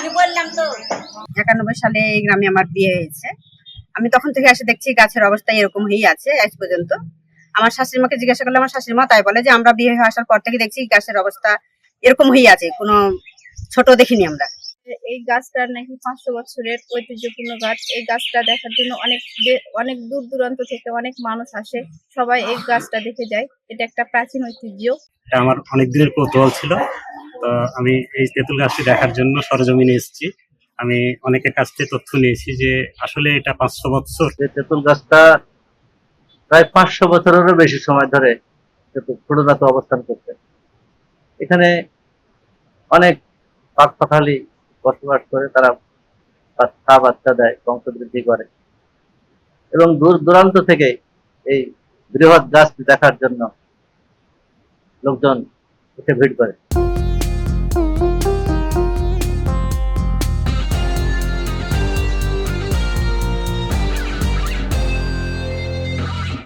91 সালে এই গ্রামে আমার বিয়ে হয়েছে। আমি তখন থেকে এসে দেখছি গাছের অবস্থা এরকম হয়েই আছে আজ পর্যন্ত। আমার শাশুড়ি মাকে জিজ্ঞাসা করলে আমার শাশুড়ি মা তাই বলে যে আমরা বিয়ে হয়ে আসার পর থেকে দেখছি গাছের অবস্থা এরকম হয়ে আছে, কোনো ছোট দেখিনি আমরা। এই গাছটার নাকি 500 বছরের ঐতিহ্যপূর্ণ গাছ। এই গাছটা দেখার জন্য অনেক দূর দূরান্ত থেকে অনেক মানুষ আসে, সবাই এই গাছটা দেখে যায়। এটা একটা প্রাচীন ঐতিহ্য। এটা আমার অনেক দিনের কৌতূহল ছিল। তো আমি এই তেঁতুল গাছটি দেখার জন্য সরজমিনে এসেছি। আমি অনেকের কাছ থেকে তথ্য নিয়েছি যে আসলে এটা 500 বছর। তেঁতুল গাছটা প্রায় 500 বছরেরও বেশি সময় ধরে ছোটদাতে অবস্থান করছে। এখানে অনেক পাখপাখালি বসবাস করে, তারা বাচ্চা দেয়, বংশবৃদ্ধি করে এবং দূর দূরান্ত থেকে এই বৃহৎ গাছটি দেখার জন্য লোকজন এসে ভিড় করে।